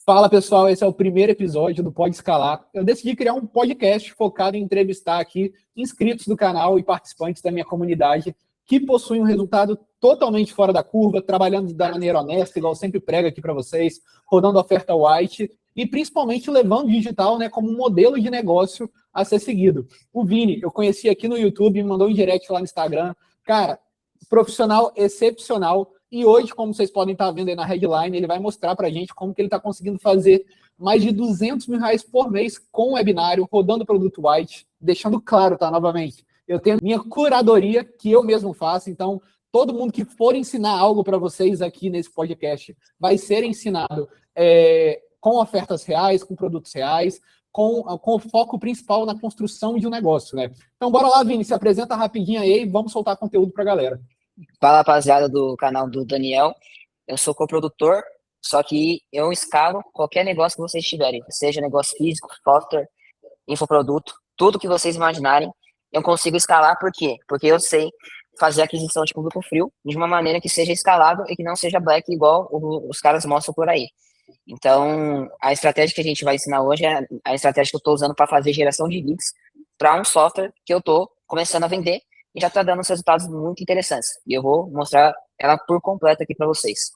Fala pessoal, esse é o primeiro episódio do Pode Escalar. Eu decidi criar um podcast focado em entrevistar aqui inscritos do canal e participantes da minha comunidade que possuem um resultado totalmente fora da curva, trabalhando da maneira honesta, igual eu sempre prego aqui para vocês, rodando oferta white e principalmente levando o digital, né, como um modelo de negócio a ser seguido. O Vini, eu conheci aqui no YouTube, me mandou um direct lá no Instagram. Cara, profissional excepcional. E hoje, como vocês podem estar vendo aí na headline, ele vai mostrar para a gente como que ele está conseguindo fazer mais de R$200 mil por mês com o webinário, rodando produto white, deixando claro, tá, novamente, eu tenho minha curadoria que eu mesmo faço, então todo mundo que for ensinar algo para vocês aqui nesse podcast vai ser ensinado com ofertas reais, com produtos reais, com o foco principal na construção de um negócio, né? Então bora lá, Vini, se apresenta rapidinho aí e vamos soltar conteúdo para a galera. Fala, rapaziada do canal do Daniel. Eu sou coprodutor, só que eu escalo qualquer negócio que vocês tiverem, seja negócio físico, software, infoproduto, tudo que vocês imaginarem, eu consigo escalar. Por quê? Porque eu sei fazer aquisição de público frio de uma maneira que seja escalável e que não seja black igual os caras mostram por aí. Então, a estratégia que a gente vai ensinar hoje é a estratégia que eu estou usando para fazer geração de leads para um software que eu estou começando a vender e já está dando uns resultados muito interessantes. E eu vou mostrar ela por completo aqui para vocês.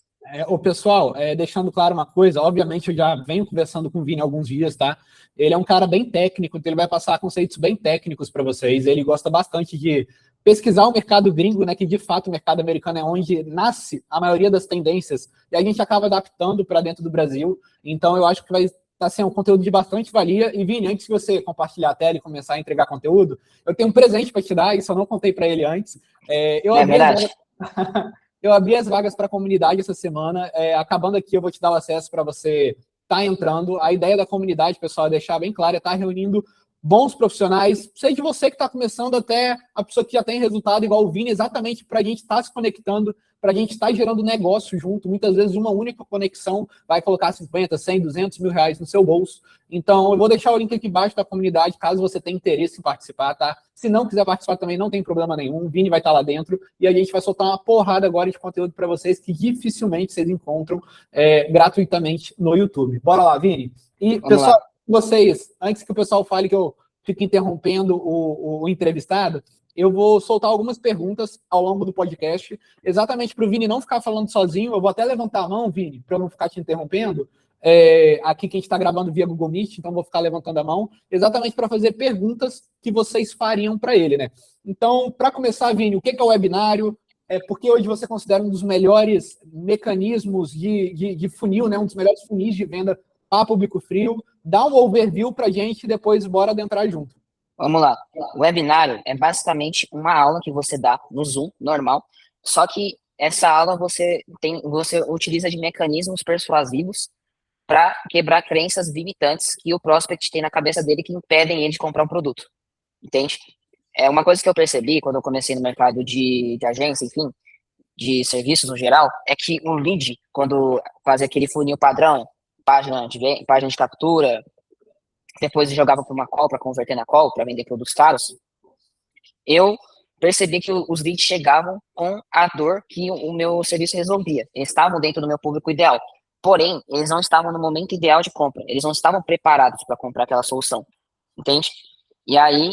O pessoal, deixando claro uma coisa, obviamente eu já venho conversando com o Vini há alguns dias, tá? Ele é um cara bem técnico, então ele vai passar conceitos bem técnicos para vocês. Ele gosta bastante de pesquisar o mercado gringo, né? Que de fato o mercado americano é onde nasce a maioria das tendências, e a gente acaba adaptando para dentro do Brasil. Então eu acho que vai estar sendo um conteúdo de bastante valia. E Vini, antes de você compartilhar a tela e começar a entregar conteúdo, eu tenho um presente para te dar, isso eu não contei para ele antes. Eu abri as vagas para a comunidade essa semana. Acabando aqui, eu vou te dar o acesso para você estar entrando. A ideia da comunidade, pessoal, é deixar bem claro, é estar reunindo bons profissionais, seja você que está começando até a pessoa que já tem resultado igual o Vini, exatamente para a gente estar se conectando, para a gente estar gerando negócio junto. Muitas vezes uma única conexão vai colocar 50, 100, R$200 mil no seu bolso. Então, eu vou deixar o link aqui embaixo da comunidade, caso você tenha interesse em participar, tá? Se não quiser participar também, não tem problema nenhum. O Vini vai estar lá dentro e a gente vai soltar uma porrada agora de conteúdo para vocês que dificilmente vocês encontram gratuitamente no YouTube. Bora lá, Vini. E, pessoal, vocês, antes que o pessoal fale que eu fico interrompendo o entrevistado, eu vou soltar algumas perguntas ao longo do podcast, exatamente para o Vini não ficar falando sozinho. Eu vou até levantar a mão, Vini, para eu não ficar te interrompendo. Aqui que a gente está gravando via Google Meet, então vou ficar levantando a mão, exatamente para fazer perguntas que vocês fariam para ele, né? Então, para começar, Vini, o que é o webinário? Porque hoje você considera um dos melhores mecanismos de funil, né? Um dos melhores funis de venda para público frio. Dá um overview para a gente e depois bora adentrar junto. Vamos lá. O webinário é basicamente uma aula que você dá no Zoom, normal, só que essa aula você utiliza de mecanismos persuasivos para quebrar crenças limitantes que o prospect tem na cabeça dele que impedem ele de comprar um produto, entende? É uma coisa que eu percebi quando eu comecei no mercado de agência, enfim, de serviços no geral, é que o lead, quando faz aquele funil padrão, página de captura, depois jogava para uma call, para converter na call, para vender produtos caros, eu percebi que os leads chegavam com a dor que o meu serviço resolvia. Eles estavam dentro do meu público ideal. Porém, eles não estavam no momento ideal de compra. Eles não estavam preparados para comprar aquela solução. Entende? E aí,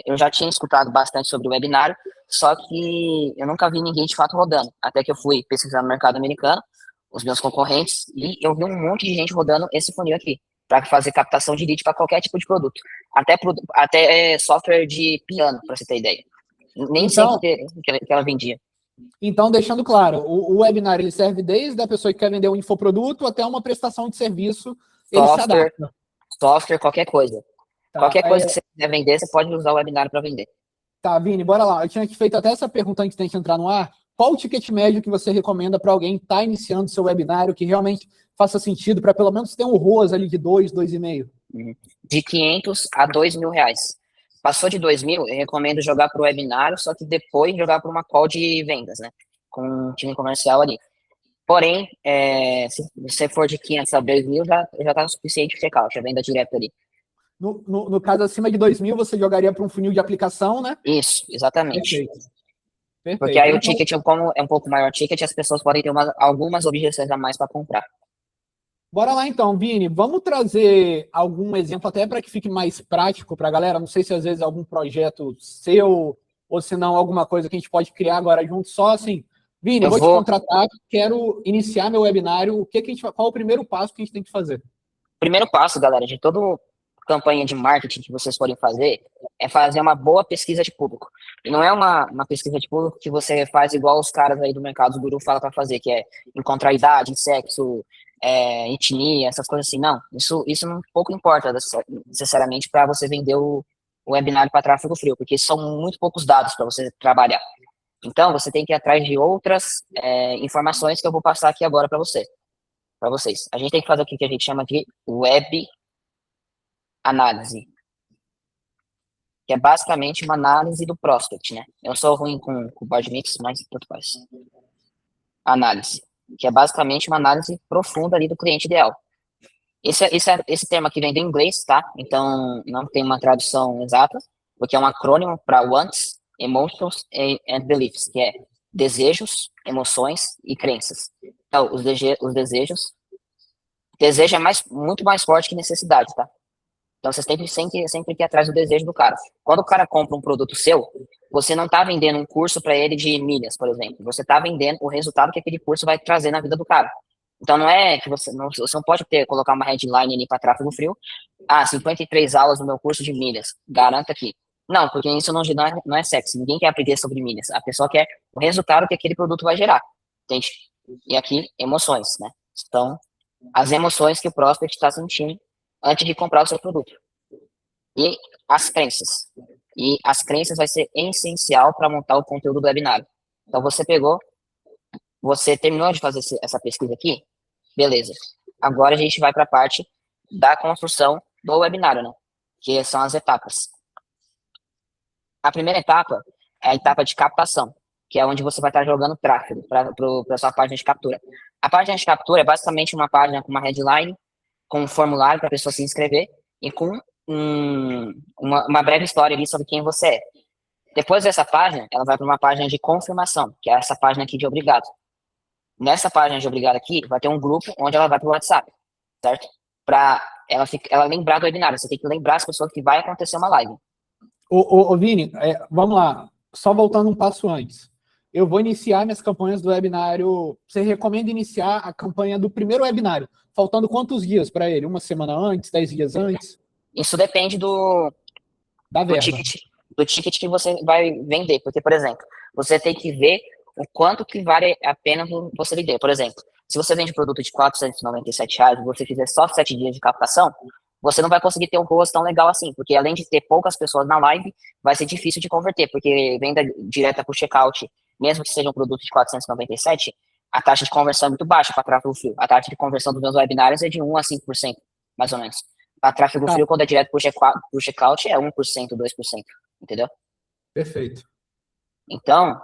eu já tinha escutado bastante sobre o webinário, só que eu nunca vi ninguém de fato rodando. Até que eu fui pesquisar no mercado americano, os meus concorrentes, e eu vi um monte de gente rodando esse funil aqui, para fazer captação de lead para qualquer tipo de produto. Até software de piano, para você ter ideia. Nem Então, sei que ela vendia. Então, deixando claro, o webinar ele serve desde a pessoa que quer vender um infoproduto até uma prestação de serviço, ele se adapta. Software, qualquer coisa. Tá, qualquer coisa que você quiser vender, você pode usar o webinar para vender. Tá, Vini, bora lá. Eu tinha feito até essa pergunta antes de entrar no ar. Qual o ticket médio que você recomenda para alguém que está iniciando seu webinário, que realmente faça sentido, para pelo menos ter um ROAS ali de 2, 2,5? De 500 a 2 mil reais. Passou de 2 mil, eu recomendo jogar para o webinário, só que depois jogar para uma call de vendas, né? Com um time comercial ali. Porém, se você for de 500 a 2 mil, já tá o suficiente de checkout, a venda direta ali. No caso, acima de 2 mil, você jogaria para um funil de aplicação, né? Isso, exatamente. Perfeito. Porque aí o ticket, como é um pouco maior ticket, as pessoas podem ter algumas objeções a mais para comprar. Bora lá então, Vini. Vamos trazer algum exemplo até para que fique mais prático para a galera. Não sei se às vezes algum projeto seu ou se não alguma coisa que a gente pode criar agora junto. Só assim, Vini, Eu vou te vou. contratar, quero iniciar meu webinário. O que que a gente, qual é o primeiro passo que a gente tem que fazer? Primeiro passo, galera, de toda campanha de marketing que vocês podem fazer é fazer uma boa pesquisa de público. E não é uma pesquisa de público que você faz igual os caras aí do mercado guru fala para fazer, que é encontrar idade, sexo, etnia, essas coisas assim. Não, isso não pouco importa necessariamente para você vender o webinário para tráfego frio, porque são muito poucos dados para você trabalhar. Então, você tem que ir atrás de outras informações que eu vou passar aqui agora para vocês. A gente tem que fazer o que a gente chama de web análise, que é basicamente uma análise do prospect, né? Eu sou ruim com board mix, mas tanto faz. Análise, que é basicamente uma análise profunda ali do cliente ideal. Esse termo aqui vem do inglês, tá? Então, não tem uma tradução exata, porque é um acrônimo para Wants, Emotions and Beliefs, que é desejos, emoções e crenças. Então, os desejos, desejo é muito mais forte que necessidade, tá? Então, você sempre que ir atrás do desejo do cara. Quando o cara compra um produto seu, você não está vendendo um curso para ele de milhas, por exemplo. Você está vendendo o resultado que aquele curso vai trazer na vida do cara. Então, não é que você não pode colocar uma headline ali para tráfego frio. 53 aulas no meu curso de milhas. Garanta aqui. Não, porque isso não é sexy. Ninguém quer aprender sobre milhas. A pessoa quer o resultado que aquele produto vai gerar. Entende? E aqui, emoções, né? Então, as emoções que o prospect está sentindo antes de comprar o seu produto. E as crenças. E as crenças vai ser essencial para montar o conteúdo do webinário. Então, você terminou de fazer essa pesquisa aqui? Beleza. Agora a gente vai para a parte da construção do webinário, né? Que são as etapas. A primeira etapa é a etapa de captação, que é onde você vai estar jogando tráfego para a sua página de captura. A página de captura é basicamente uma página com uma headline, com um formulário para a pessoa se inscrever e com uma breve história ali sobre quem você é. Depois dessa página, ela vai para uma página de confirmação, que é essa página aqui de obrigado. Nessa página de obrigado aqui, vai ter um grupo onde ela vai para o WhatsApp, certo? Para ela lembrar do webinário. Você tem que lembrar as pessoas que vai acontecer uma live. Ô Vini, vamos lá. Só voltando um passo antes. Eu vou iniciar minhas campanhas do webinário. Você recomenda iniciar a campanha do primeiro webinário? Faltando quantos dias para ele? Uma semana antes, 10 dias antes? Isso depende do ticket que você vai vender. Porque, por exemplo, você tem que ver o quanto que vale a pena você vender. Por exemplo, se você vende um produto de R$497 e você fizer só 7 dias de captação, você não vai conseguir ter um ROAS tão legal assim, porque além de ter poucas pessoas na live, vai ser difícil de converter, porque venda direta por checkout, mesmo que seja um produto de 497, a taxa de conversão é muito baixa para tráfego frio. A taxa de conversão dos meus webinários é de 1 a 5%, mais ou menos. Para tráfego frio, quando é direto por checkout, é 1%, 2%, entendeu? Perfeito. Então,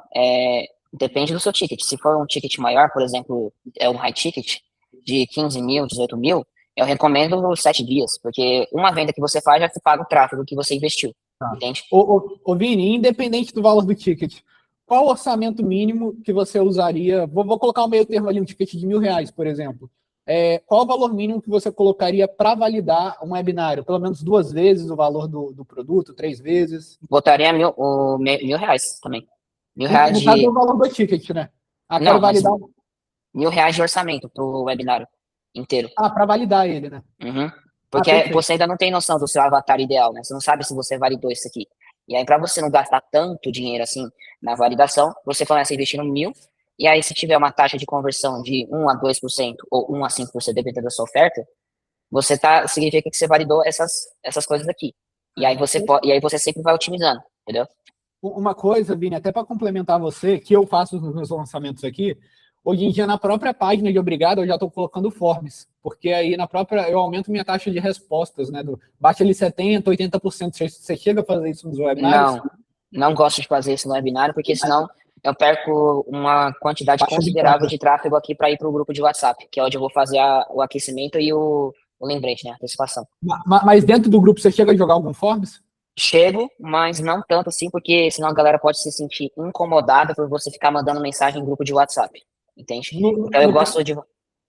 depende do seu ticket. Se for um ticket maior, por exemplo, um high ticket de 15 mil, 18 mil, eu recomendo 7 dias, porque uma venda que você faz já te paga o tráfego que você investiu, entende? Ô Vini, independente do valor do ticket, qual o orçamento mínimo que você usaria? Vou colocar um meio termo ali, um ticket de R$1.000, por exemplo. Qual o valor mínimo que você colocaria para validar um webinário? Pelo menos 2 vezes o valor do produto, 3 vezes? Botaria R$1.000 também. R$1.000 no caso, é o valor do ticket, né? Quero validar. R$1.000 de orçamento para o webinário inteiro. Para validar ele, né? Uhum. Porque você ainda não tem noção do seu avatar ideal, né? Você não sabe se você validou isso aqui. E aí, para você não gastar tanto dinheiro assim na validação, você começa a investir no 1.000, e aí se tiver uma taxa de conversão de 1 a 2% ou 1 a 5%, dependendo da sua oferta, significa que você validou essas coisas aqui. E aí você sempre vai otimizando, entendeu? Uma coisa, Vini, até para complementar você, que eu faço nos meus lançamentos aqui, hoje em dia na própria página de obrigado eu já estou colocando forms, porque aí eu aumento minha taxa de respostas, né? Bate ali 70%, 80%. Você chega a fazer isso nos webinários? Não gosto de fazer isso no webinário, porque senão eu perco uma quantidade considerável de tráfego aqui para ir para o grupo de WhatsApp, que é onde eu vou fazer o aquecimento e o lembrete, né? A antecipação. Mas dentro do grupo você chega a jogar algum forms? Chego, mas não tanto assim, porque senão a galera pode se sentir incomodada por você ficar mandando mensagem em grupo de WhatsApp, entende? Então eu gosto de...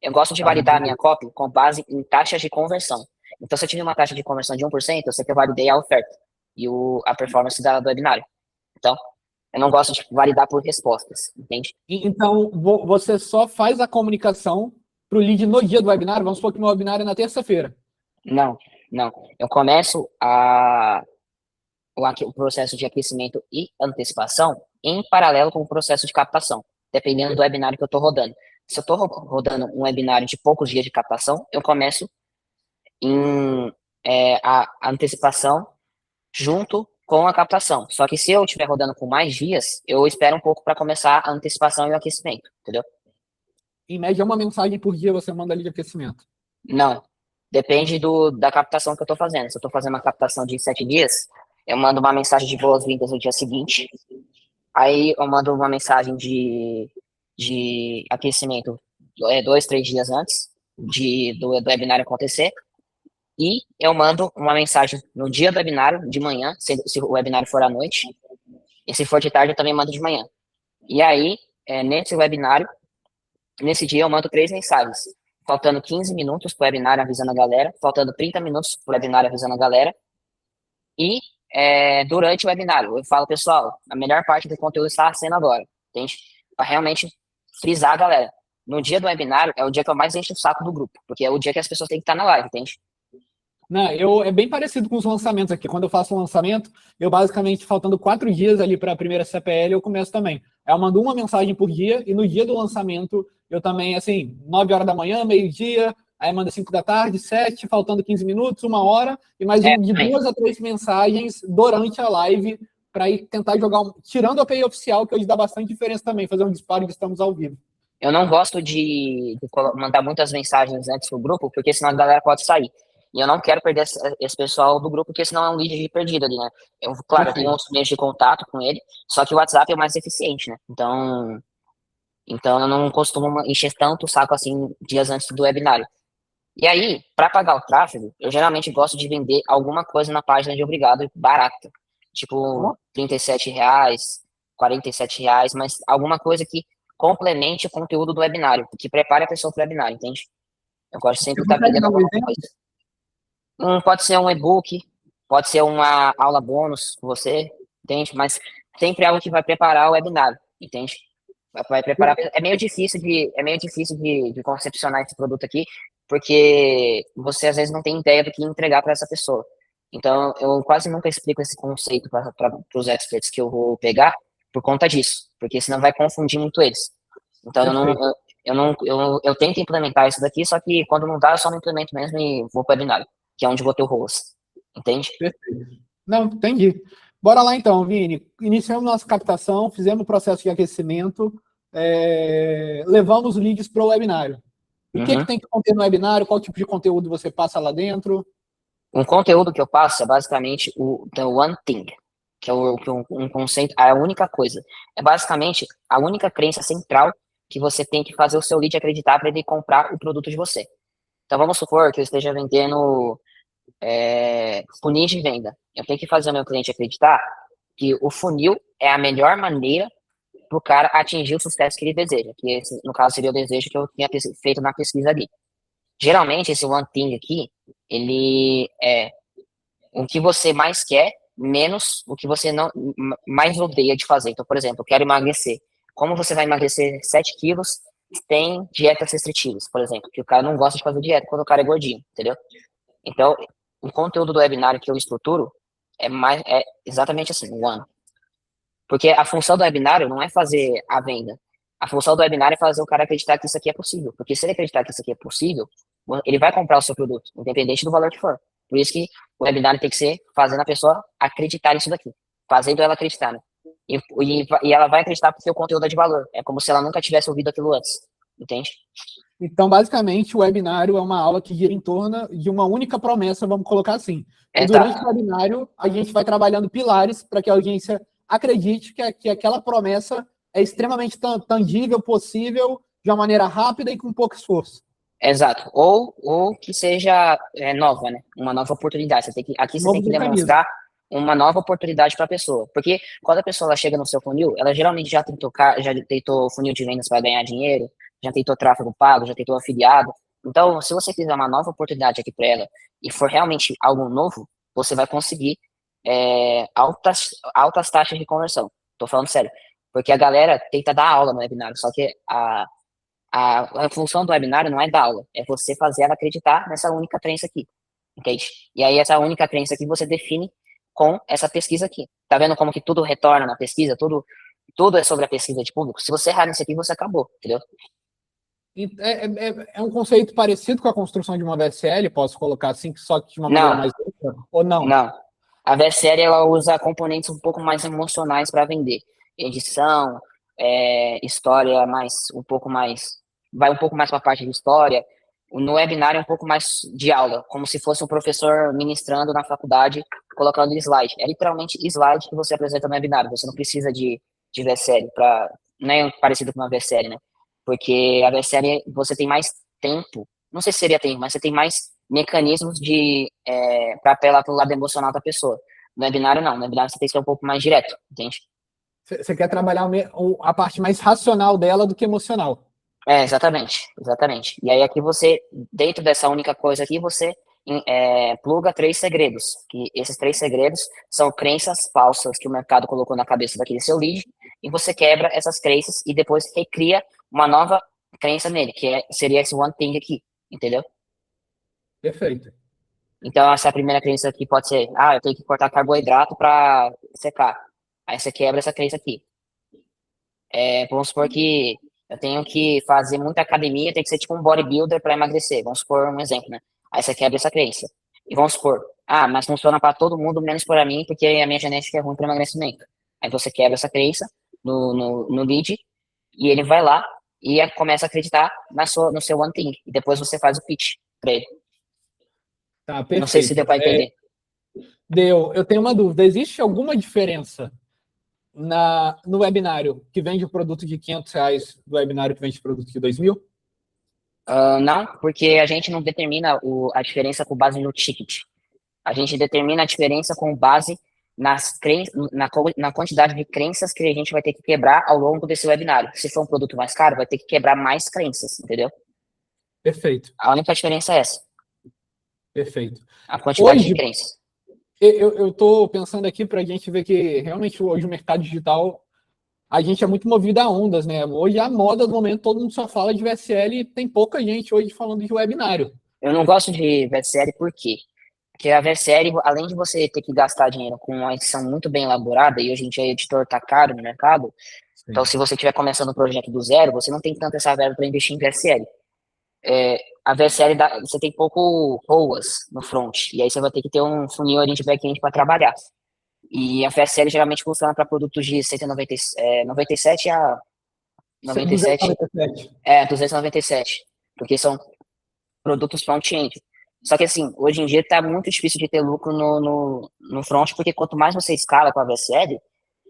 Eu gosto de validar a minha copy com base em taxas de conversão. Então, se eu tiver uma taxa de conversão de 1%, eu sei que eu validei a oferta e a performance do webinário. Então, eu não gosto de validar por respostas, entende? Então, você só faz a comunicação para o lead no dia do webinário? Vamos supor que o meu webinário é na terça-feira. Não. Eu começo o processo de aquecimento e antecipação em paralelo com o processo de captação, dependendo do webinário que eu estou rodando. Se eu estou rodando um webinário de poucos dias de captação, eu começo a antecipação junto com a captação. Só que se eu estiver rodando com mais dias, eu espero um pouco para começar a antecipação e o aquecimento, entendeu? Em média, uma mensagem por dia você manda ali de aquecimento. Não. Depende da captação que eu estou fazendo. Se eu estou fazendo uma captação de 7 dias, eu mando uma mensagem de boas-vindas no dia seguinte. Aí eu mando uma mensagem de aquecimento 2, 3 dias antes do webinário acontecer. E eu mando uma mensagem no dia do webinário, de manhã, se o webinário for à noite. E se for de tarde, eu também mando de manhã. E aí, nesse webinário, nesse dia eu mando 3 mensagens. Faltando 15 minutos pro webinário avisando a galera, faltando 30 minutos pro webinário avisando a galera. E durante o webinário, eu falo, pessoal, a melhor parte do conteúdo está sendo agora, entende? Para realmente frisar a galera. No dia do webinário, é o dia que eu mais encho o saco do grupo, porque é o dia que as pessoas têm que estar na live, entende? Não, é bem parecido com os lançamentos aqui. Quando eu faço um lançamento, eu basicamente, faltando 4 dias ali para a primeira CPL, eu começo também. Eu mando uma mensagem por dia e no dia do lançamento, eu também, assim, 9 horas da manhã, meio-dia, aí manda 5 da tarde, 7, faltando 15 minutos, 1 hora, e mais de 2 a 3 mensagens durante a live para ir tentar jogar, tirando a API oficial, que hoje dá bastante diferença também, fazer um disparo de estamos ao vivo. Eu não gosto de mandar muitas mensagens antes pro grupo, porque senão a galera pode sair. E eu não quero perder esse pessoal do grupo, porque senão é um lead perdido ali, né? Claro, eu tenho outros meios de contato com ele, só que o WhatsApp é o mais eficiente, né? Então eu não costumo encher tanto o saco assim dias antes do webinário. E aí, para pagar o tráfego, eu geralmente gosto de vender alguma coisa na página de obrigado barata. Tipo, R$37, R$47, mas alguma coisa que complemente o conteúdo do webinário, que prepare a pessoa para o webinário, entende? Eu gosto sempre de estar vendendo alguma coisa. Pode ser um e-book, pode ser uma aula bônus com você, entende? Mas sempre algo que vai preparar o webinário, entende? Vai preparar. É meio difícil de concepcionar esse produto aqui, porque você às vezes não tem ideia do que entregar para essa pessoa. Então, eu quase nunca explico esse conceito para os experts que eu vou pegar por conta disso, porque senão vai confundir muito eles. Então, eu tento implementar isso daqui, só que quando não dá, eu só não implemento mesmo e vou para o webinário, que é onde eu vou ter o rosto. Entende? Perfeito. Não, entendi. Bora lá então, Vini. Iniciamos nossa captação, fizemos o processo de aquecimento, levamos os leads para o webinário. O que tem que conter no webinário? Qual tipo de conteúdo você passa lá dentro? Um conteúdo que eu passo é basicamente o The One Thing, que é um conceito, a única coisa. É basicamente a única crença central que você tem que fazer o seu lead acreditar para ele comprar o produto de você. Então vamos supor que eu esteja vendendo funil de venda. Eu tenho que fazer o meu cliente acreditar que o funil é a melhor maneira para o cara atingir o sucesso que ele deseja, que esse, no caso seria o desejo que eu tinha feito na pesquisa ali. Geralmente esse one thing aqui, ele é o que você mais quer, menos o que você não mais odeia de fazer. Então, por exemplo, eu quero emagrecer. Como você vai emagrecer 7 quilos tem dietas restritivas, por exemplo, que o cara não gosta de fazer dieta quando o cara é gordinho, entendeu? Então, o conteúdo do webinário que eu estruturo é exatamente assim, one. Porque a função do webinário não é fazer a venda. A função do webinário é fazer o cara acreditar que isso aqui é possível. Porque se ele acreditar que isso aqui é possível, ele vai comprar o seu produto, independente do valor que for. Por isso que o webinário tem que ser fazendo a pessoa acreditar nisso daqui. Fazendo ela acreditar, né? E ela vai acreditar porque o conteúdo é de valor. É como se ela nunca tivesse ouvido aquilo antes. Entende? Então, basicamente, o webinário é uma aula que gira em torno de uma única promessa, vamos colocar assim. E durante o webinário, a gente vai trabalhando pilares para que a audiência acredite que aquela promessa é extremamente tangível, possível, de uma maneira rápida e com pouco esforço. Exato. Ou que seja nova, né? Uma nova oportunidade. Aqui você tem que demonstrar uma nova oportunidade para a pessoa. Porque quando a pessoa ela chega no seu funil, ela geralmente já tentou funil de vendas para ganhar dinheiro, já tentou tráfego pago, já tentou afiliado. Então, se você fizer uma nova oportunidade aqui para ela e for realmente algo novo, você vai conseguir altas taxas de conversão. Tô falando sério. Porque a galera tenta dar aula no webinário, só que a função do webinário não é dar aula, é você fazer ela acreditar nessa única crença aqui, entende? E aí essa única crença aqui você define com essa pesquisa aqui. Tá vendo como que tudo retorna na pesquisa? Tudo é sobre a pesquisa de público. Se você errar nisso aqui, você acabou, entendeu? É um conceito parecido com a construção de uma VSL, posso colocar assim, só que de uma maneira Não, mais ampla, ou não? não. A VSL, ela usa componentes um pouco mais emocionais para vender. Edição, história um pouco mais, vai um pouco mais para a parte de história. No webinar é um pouco mais de aula, como se fosse um professor ministrando na faculdade, colocando slide. É literalmente slide que você apresenta no webinar. Você não precisa de VSL, não é parecido com uma VSL, né? Porque a VSL você tem mais tempo, não sei se seria tempo, mas você tem mais mecanismos para apelar para o lado emocional da pessoa. No webinário, não. No webinário, você tem que ser um pouco mais direto, entende? Você quer trabalhar a parte mais racional dela do que emocional. Exatamente, exatamente. E aí aqui você, dentro dessa única coisa aqui, você pluga 3 segredos, que esses 3 segredos são crenças falsas que o mercado colocou na cabeça daquele seu lead, e você quebra essas crenças e depois recria uma nova crença nele, que seria esse one thing aqui, entendeu? Perfeito. Então, essa primeira crença aqui pode ser, eu tenho que cortar carboidrato para secar. Aí você quebra essa crença aqui. Vamos supor que eu tenho que fazer muita academia, tem que ser tipo um bodybuilder para emagrecer. Vamos supor um exemplo, né? Aí você quebra essa crença. E vamos supor, mas funciona para todo mundo, menos para mim, porque a minha genética é ruim para emagrecimento. Aí você quebra essa crença no lead e ele vai lá e começa a acreditar no seu one thing. E depois você faz o pitch para ele. Tá, Não sei se perfeito. deu para entender. Deu. Eu tenho uma dúvida. Existe alguma diferença no webinário que vende o produto de R$ 500 do webinário que vende o produto de 2.000? Não, porque a gente não determina a diferença com base no ticket. A gente determina a diferença com base na quantidade de crenças que a gente vai ter que quebrar ao longo desse webinário. Se for um produto mais caro, vai ter que quebrar mais crenças, entendeu? Perfeito. A única diferença é essa. Perfeito. A quantidade Hoje, de crenças. eu estou pensando aqui para a gente ver que realmente hoje o mercado digital, a gente é muito movido a ondas, né? Hoje a moda do momento, todo mundo só fala de VSL e tem pouca gente hoje falando de webinário. Eu não gosto de VSL por quê? Porque a VSL, além de você ter que gastar dinheiro com uma edição muito bem elaborada, e hoje em dia editor tá caro no mercado, então se você estiver começando um projeto do zero, você não tem tanto essa verba para investir em VSL. A VSL você tem pouco ROAS no front, e aí você vai ter que ter um funil ali de back-end para trabalhar. E a VSL geralmente funciona para produtos de 97 a 97, 297. 297, porque são produtos front-end. Só que assim, hoje em dia está muito difícil de ter lucro no front, porque quanto mais você escala com a VSL,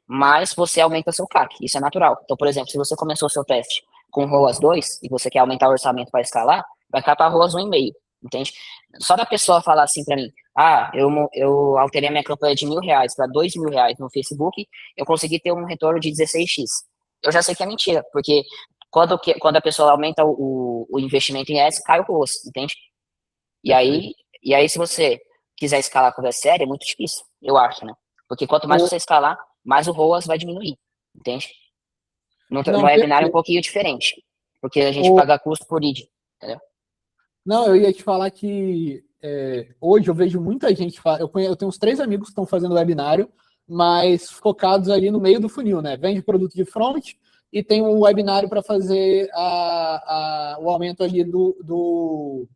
mais você aumenta seu CAC. Isso é natural. Então, por exemplo, se você começou seu teste com ROAS 2 e você quer aumentar o orçamento para escalar, vai ficar para ROAS 1,5, entende? Só da pessoa falar assim para mim, eu alterei a minha campanha de R$ 1.000 para R$ 2.000 no Facebook, eu consegui ter um retorno de 16x. Eu já sei que é mentira, porque quando a pessoa aumenta o investimento em ads, cai o ROAS, entende? E aí, se você quiser escalar com a série, é muito difícil, eu acho, né? Porque quanto mais você escalar, mais o ROAS vai diminuir, entende? No webinar é um pouquinho diferente, porque a gente paga custo por lead, entendeu? Não, eu ia te falar que hoje eu vejo muita gente, eu tenho uns 3 amigos que estão fazendo webinário, mas focados ali no meio do funil, né? Vende produto de front e tem um webinário para fazer o aumento ali do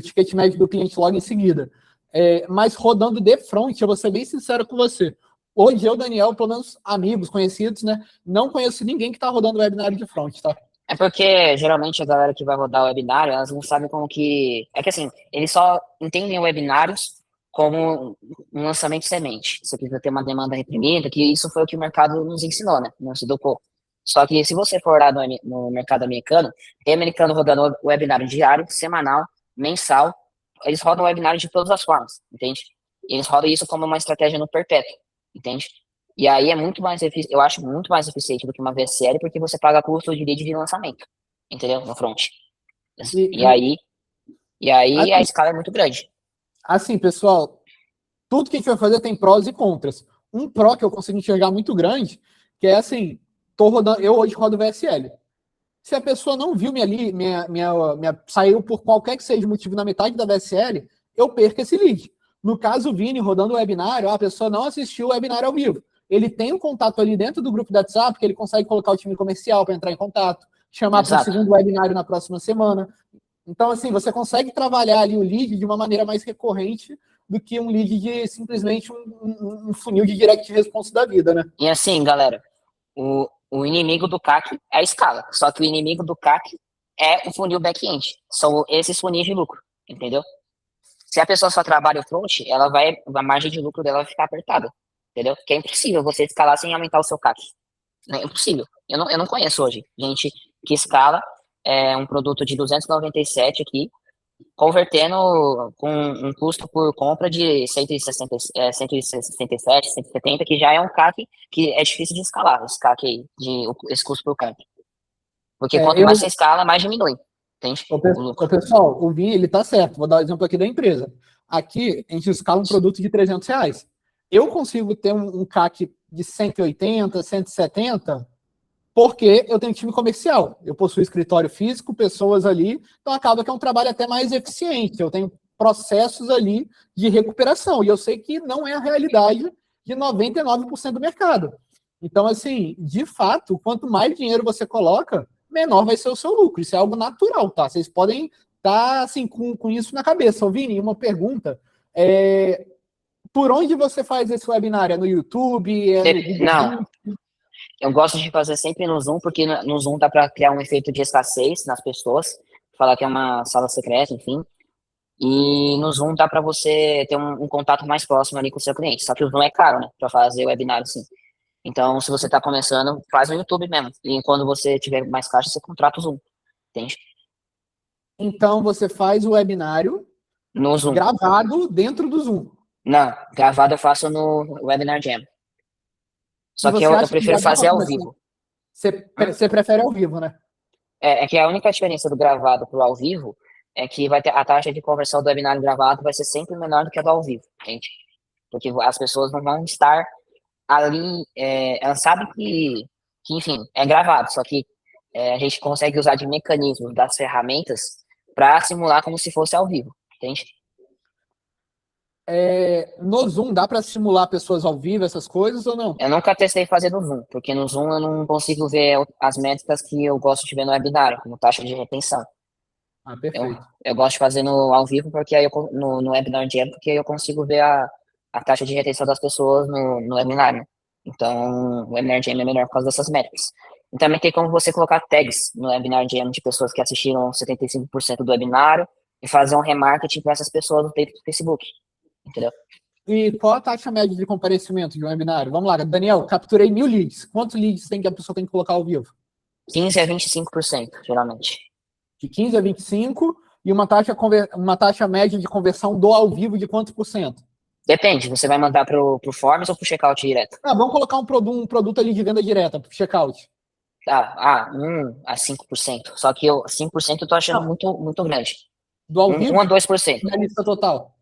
ticket médio do cliente logo em seguida. Mas rodando de front, eu vou ser bem sincero com você. Hoje eu, Daniel, pelo menos amigos, conhecidos, né? Não conheço ninguém que está rodando webinário de front, tá? É porque, geralmente, a galera que vai rodar o webinário, elas não sabem como que... É que, assim, eles só entendem webinários como um lançamento semente. Você precisa ter uma demanda reprimida, que isso foi o que o mercado nos ensinou, né? Nos educou. Só que, se você for lá no mercado americano, tem americano rodando webinário diário, semanal, mensal. Eles rodam webinário de todas as formas, entende? E eles rodam isso como uma estratégia no perpétuo, entende? E aí é muito mais eficiente, eu acho muito mais eficiente do que uma VSL, porque você paga custo de lead de lançamento. entendeu? No front. E, E aí, a assim, escala é muito grande. assim, pessoal, tudo que a gente vai fazer tem prós e contras. Um pró que eu consigo enxergar muito grande, que é assim, tô rodando, eu hoje rodo VSL. Se a pessoa não viu saiu por qualquer que seja o motivo na metade da VSL, eu perco esse lead. No caso, o Vini rodando o webinário, a pessoa não assistiu o webinário ao vivo. Ele tem um contato ali dentro do grupo do WhatsApp, que ele consegue colocar o time comercial para entrar em contato, chamar para um Exato. segundo webinário na próxima semana. Então, assim, você consegue trabalhar ali o lead de uma maneira mais recorrente do que um lead de simplesmente um funil de direct response da vida, né? E assim, galera, o inimigo do CAC é a escala. Só que o inimigo do CAC é o funil back-end. São esses funis de lucro, entendeu? Se a pessoa só trabalha o front, a margem de lucro dela vai ficar apertada, entendeu? Porque é impossível você escalar sem aumentar o seu CAC. É impossível. Eu não conheço hoje gente que escala um produto de 297 aqui, convertendo com um custo por compra de 167, 170, que já é um CAC que é difícil de escalar, esse CAC aí, esse custo por compra. Porque É, quanto mais você escala, mais diminui, entende? O lucro. Pessoal, o Vini, ele tá certo. Vou dar o exemplo aqui da empresa. Aqui, a gente escala um produto de R$ 300. Eu consigo ter um CAC de 180, 170, porque eu tenho time comercial. Eu possuo escritório físico, pessoas ali, então acaba que é um trabalho até mais eficiente. Eu tenho processos ali de recuperação, e eu sei que não é a realidade de 99% do mercado. Então, assim, de fato, quanto mais dinheiro você coloca, menor vai ser o seu lucro. Isso é algo natural, tá? Vocês podem estar assim, com isso na cabeça. Ô, Vini, uma pergunta. Por onde você faz esse webinar? É no YouTube? É no Google Não, Meet? eu gosto de fazer sempre no Zoom, porque no Zoom dá para criar um efeito de escassez nas pessoas, falar que é uma sala secreta, enfim. E no Zoom dá para você ter um contato mais próximo ali com o seu cliente. Só que o Zoom é caro, né, para fazer webinar assim. Então, se você está começando, faz no YouTube mesmo. E quando você tiver mais caixa, você contrata o Zoom, entende? Então, você faz o webinário No Zoom. gravado dentro do Zoom. Não, gravado eu faço no Webinar Jam. E Só que você eu acha que prefiro já dá para fazer ao começar? vivo. Você prefere ao vivo, né? É que a única diferença do gravado para o ao vivo é que vai ter a taxa de conversão do webinar gravado vai ser sempre menor do que a do ao vivo, entende? Porque as pessoas não vão estar ali, elas sabem enfim, é gravado, só que a gente consegue usar de mecanismos das ferramentas para simular como se fosse ao vivo, entende? No Zoom, dá para simular pessoas ao vivo, essas coisas ou não? Eu nunca testei fazer no Zoom, porque no Zoom eu não consigo ver as métricas que eu gosto de ver no webinar, como taxa de retenção. Ah, Eu, perfeito. eu gosto de fazer no ao vivo, porque aí no Webinar Jam, porque aí eu consigo ver a taxa de retenção das pessoas no webinar, né? Então, o Webinar Jam é melhor por causa dessas métricas. E também tem como você colocar tags no Webinar Jam de pessoas que assistiram 75% do webinário e fazer um remarketing para essas pessoas no Facebook, entendeu? E qual a taxa média de comparecimento de um webinário? Vamos lá, Daniel, capturei 1.000 leads. Quantos leads tem que a pessoa tem que colocar ao vivo? 15 a 25%, geralmente. De 15 a 25 e uma taxa média de conversão do ao vivo de quantos por cento? Depende, você vai mandar pro Forms ou pro checkout direto? Vamos colocar um produto ali de venda direta para o checkout. 1 a 5%. Só que 5% eu tô achando Não, muito, muito grande. do ao 1 vivo a 2%. na lista total.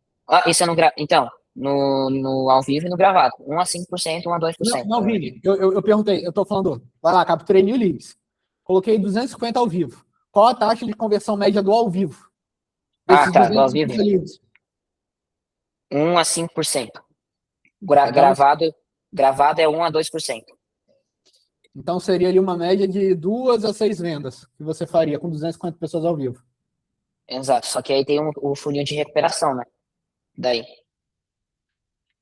Isso eu não Então, no ao vivo e no gravado. 1 a 5%, 1 a Não, 2%. não, Vini, eu perguntei, eu estou falando, vai lá, capturei 1.000 leads. Coloquei 250 ao vivo. Qual a taxa de conversão média do ao vivo? Desses Tá, do ao vivo. 250 leads. 1 a 5%. Então, Gravado é 1 a 2%. então seria ali uma média de 2 a 6 vendas que você faria com 250 pessoas ao vivo. Exato. Só que aí tem o funil de recuperação, né? Daí.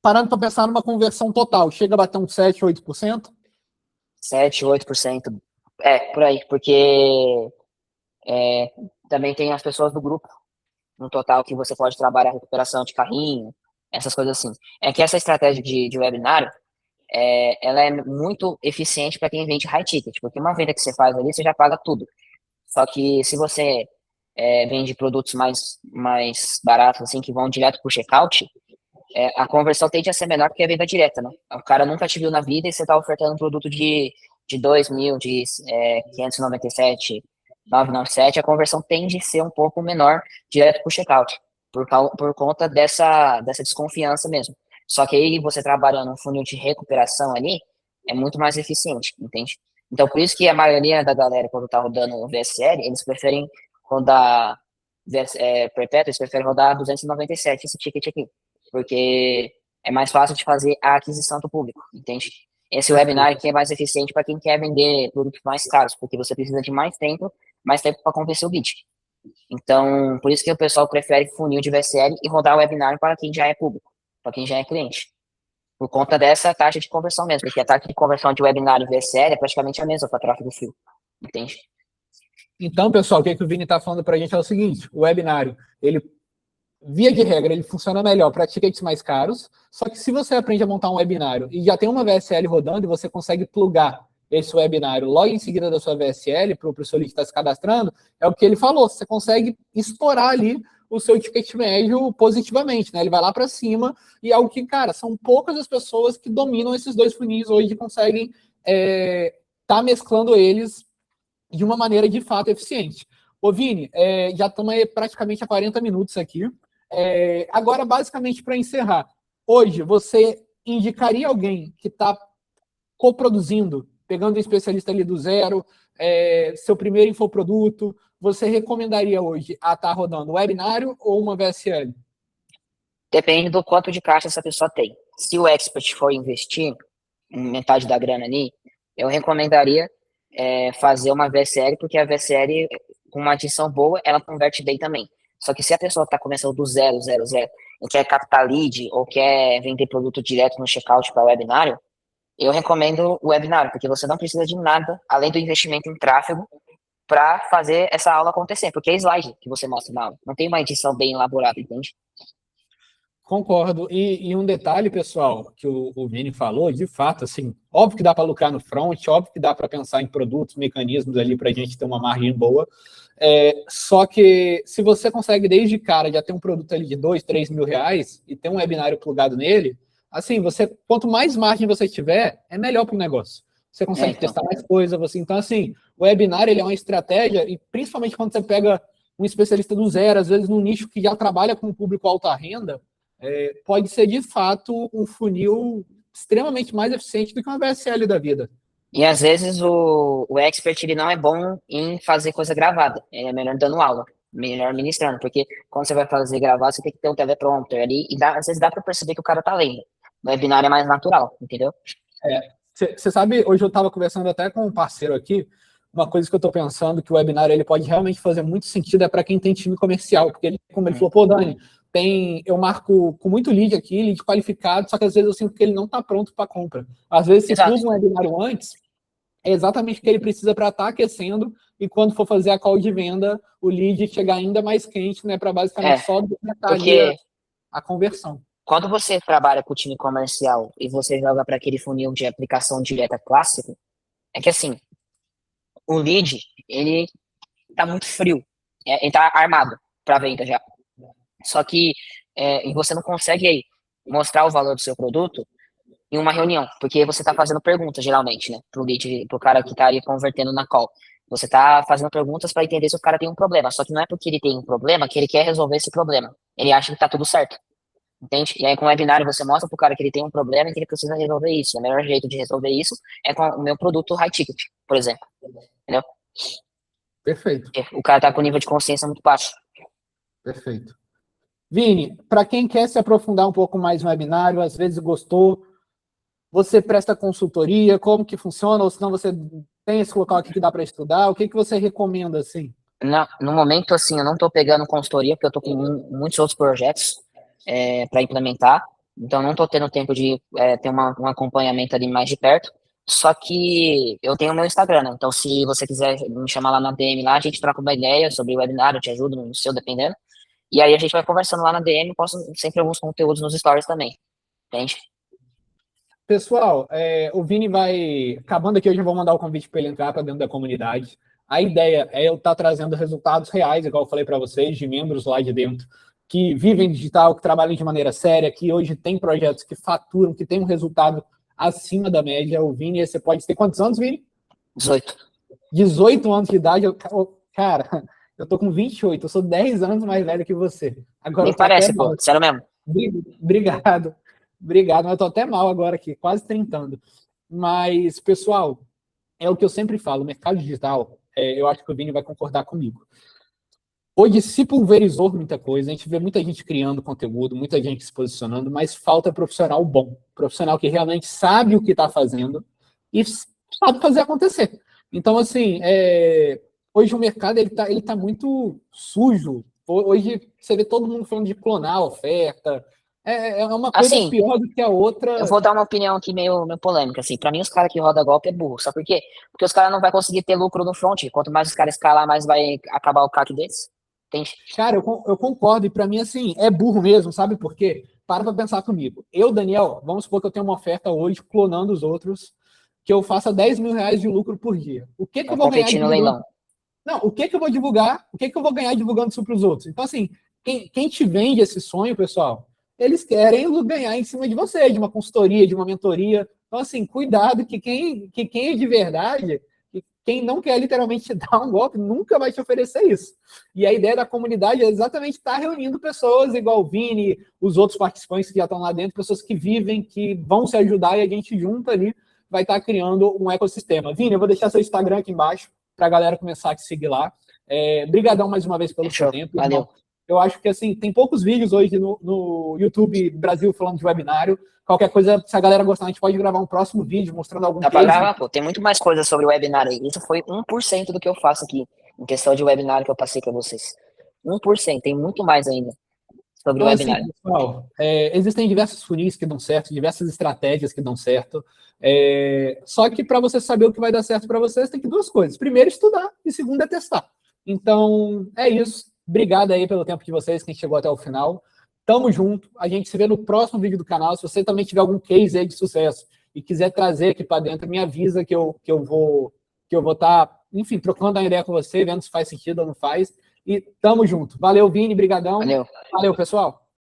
Parando para pensar numa conversão total, chega a bater uns 7, 8%? 7, 8%. Por aí. Porque também tem as pessoas do grupo, no total, que você pode trabalhar a recuperação de carrinho, essas coisas assim. É que essa estratégia de webinário, ela é muito eficiente para quem vende high ticket, porque uma venda que você faz ali, você já paga tudo. Só que se você vende produtos mais baratos, assim, que vão direto para o checkout, a conversão tende a ser menor porque é venda direta, né? O cara nunca te viu na vida e você está ofertando um produto de 2.000, de 597, 997, a conversão tende a ser um pouco menor direto para o checkout, por conta dessa desconfiança mesmo. Só que aí você trabalhando um funil de recuperação ali, é muito mais eficiente, entende? Então, por isso que a maioria da galera, quando tá rodando o VSL, eles preferem rodar perpétuo, eles preferem rodar 297, esse ticket aqui, porque é mais fácil de fazer a aquisição do público, entende? Esse webinar aqui é mais eficiente para quem quer vender produtos mais caros, porque você precisa de mais tempo para convencer o lead. Então, por isso que o pessoal prefere funil de VSL e rodar o webinar para quem já é público, para quem já é cliente. Por conta dessa taxa de conversão mesmo, porque a taxa de conversão de webinar e VSL é praticamente a mesma para tráfego frio, entende? Então, pessoal, o que o Vini está falando para a gente é o seguinte: o webinário, ele, via de regra, ele funciona melhor para tickets mais caros, só que se você aprende a montar um webinário e já tem uma VSL rodando e você consegue plugar esse webinário logo em seguida da sua VSL para o seu lead estar se cadastrando, é o que ele falou, você consegue estourar ali o seu ticket médio positivamente, né? Ele vai lá para cima e é algo que, cara, são poucas as pessoas que dominam esses dois funis hoje e conseguem tá mesclando eles de uma maneira de fato eficiente. Ô Vini, já estamos praticamente a 40 minutos aqui. Agora, basicamente, para encerrar, hoje você indicaria alguém que está coproduzindo, pegando um especialista ali do zero, seu primeiro infoproduto, você recomendaria hoje a estar rodando um webinário ou uma VSL? Depende do quanto de caixa essa pessoa tem. Se o expert for investir metade da grana ali, eu recomendaria fazer uma VSL, porque a VSL, com uma adição boa, ela converte bem também. Só que se a pessoa está começando do zero, e quer captar lead ou quer vender produto direto no checkout para webinário, eu recomendo o webinário, porque você não precisa de nada além do investimento em tráfego para fazer essa aula acontecer, porque é slide que você mostra na aula, não tem uma edição bem elaborada, entende? Concordo. E um detalhe, pessoal, que o Vini falou, de fato, assim, óbvio que dá para lucrar no front, óbvio que dá para pensar em produtos, mecanismos ali para a gente ter uma margem boa. Só que se você consegue desde cara já ter um produto ali de 2, 3 mil reais e ter um webinário plugado nele, assim, quanto mais margem você tiver, é melhor para o negócio. Você consegue testar mais coisa, então assim, o webinário ele é uma estratégia, e principalmente quando você pega um especialista do zero, às vezes num nicho que já trabalha com o público alta renda, pode ser de fato um funil extremamente mais eficiente do que uma VSL da vida. E às vezes o expert ele não é bom em fazer coisa gravada, é melhor dando aula, melhor ministrando, porque quando você vai fazer gravado, você tem que ter um teleprompter ali, e às vezes dá para perceber que o cara tá lendo. O webinar é mais natural, entendeu? Você sabe, hoje eu estava conversando até com um parceiro aqui, uma coisa que eu estou pensando que o webinar ele pode realmente fazer muito sentido é para quem tem time comercial, porque ele, como ele falou, pô, Dani, eu marco com muito lead aqui, lead qualificado, só que às vezes eu sinto que ele não está pronto para compra. Às vezes, se pluga um webinário antes, é exatamente o que ele precisa para estar aquecendo, e quando for fazer a call de venda, o lead chegar ainda mais quente, né, para basicamente só detalhar ali a conversão. Quando você trabalha com o time comercial e você joga para aquele funil de aplicação direta clássico, é que assim, o lead, ele tá muito frio, ele tá armado para venda já. Só que e você não consegue aí mostrar o valor do seu produto em uma reunião, porque você está fazendo perguntas, geralmente, né, pro lead, pro cara que está ali convertendo na call. Você está fazendo perguntas para entender se o cara tem um problema, só que não é porque ele tem um problema que ele quer resolver esse problema. Ele acha que está tudo certo, entende? E aí com o webinário você mostra pro cara que ele tem um problema e que ele precisa resolver isso. O melhor jeito de resolver isso é com o meu produto high ticket, por exemplo, entendeu? Perfeito. Porque o cara tá com nível de consciência muito baixo. Perfeito. Vini, para quem quer se aprofundar um pouco mais no webinário, às vezes gostou, você presta consultoria, como que funciona, ou senão você tem esse local aqui que dá para estudar, o que você recomenda, assim? No momento, assim, eu não estou pegando consultoria, porque eu estou com muitos outros projetos para implementar, então não estou tendo tempo de ter um acompanhamento ali mais de perto, só que eu tenho o meu Instagram, né? Então se você quiser me chamar lá na DM, lá a gente troca uma ideia sobre o webinar, eu te ajudo no seu, dependendo, e aí a gente vai conversando lá na DM, posto sempre alguns conteúdos nos stories também, entende? Pessoal, o Vini vai... Acabando aqui, hoje eu vou mandar o convite para ele entrar para dentro da comunidade. A ideia é eu estar trazendo resultados reais, igual eu falei para vocês, de membros lá de dentro, que vivem digital, que trabalham de maneira séria, que hoje tem projetos que faturam, que tem um resultado acima da média. O Vini, você pode ter quantos anos, Vini? 18. 18 anos de idade. Cara, eu tô com 28, eu sou 10 anos mais velho que você. Agora Nem eu tô até parece, mal. pô. Sério mesmo. Obrigado. Obrigado, mas eu tô até mal agora aqui, quase trintando. Mas, pessoal, é o que eu sempre falo, o mercado digital, eu acho que o Vini vai concordar comigo. Hoje se pulverizou muita coisa, a gente vê muita gente criando conteúdo, muita gente se posicionando, mas falta profissional bom, profissional que realmente sabe o que está fazendo e sabe fazer acontecer. Então, assim, hoje o mercado ele tá muito sujo. Hoje você vê todo mundo falando de clonar a oferta. É uma coisa Assim, pior do que a eu outra. vou dar uma opinião aqui meio polêmica, assim. Pra mim, os caras que rodam golpe é burro. Sabe por quê? Porque os caras não vão conseguir ter lucro no front. Quanto mais os caras escalar, mais vai acabar o CAC deles. Entende? Cara, eu concordo, e para mim, assim, é burro mesmo, sabe por quê? Para pra pensar comigo. Eu, Daniel, vamos supor que eu tenho uma oferta hoje, clonando os outros, que eu faça 10 mil reais de lucro por dia. O que que Vai eu vou ganhar competir no divulgando? leilão. Não, o que que eu vou divulgar? O que que eu vou ganhar divulgando isso para os outros? Então, assim, quem te vende esse sonho, pessoal, eles querem ganhar em cima de você, de uma consultoria, de uma mentoria. Então, assim, cuidado que quem é de verdade, que quem não quer literalmente te dar um golpe, nunca vai te oferecer isso. E a ideia da comunidade é exatamente estar reunindo pessoas igual o Vini, os outros participantes que já estão lá dentro, pessoas que vivem, que vão se ajudar e a gente junto ali vai estar criando um ecossistema. Vini, eu vou deixar seu Instagram aqui embaixo para a galera começar a te seguir lá. Brigadão mais uma vez pelo seu Fechou. tempo, Valeu. irmão. Eu acho que assim, tem poucos vídeos hoje no YouTube Brasil falando de webinário. Qualquer coisa, se a galera gostar, a gente pode gravar um próximo vídeo mostrando algum Dá pra case. gravar, pô. Tem muito mais coisa sobre o webinar aí. Isso foi 1% do que eu faço aqui, em questão de webinar que eu passei pra vocês. 1%. Tem muito mais ainda sobre o Então, assim, webinar. pessoal, existem diversos funis que dão certo, diversas estratégias que dão certo. Só que para você saber o que vai dar certo para vocês, tem que duas coisas. Primeiro, estudar, e segundo, é testar. Então, é isso. Obrigado aí pelo tempo de vocês, quem chegou até o final. Tamo junto. A gente se vê no próximo vídeo do canal. Se você também tiver algum case aí de sucesso e quiser trazer aqui para dentro, me avisa que eu vou estar, enfim, trocando uma ideia com você, vendo se faz sentido ou não faz. E tamo junto. Valeu, Vini, brigadão. Valeu. Valeu, pessoal.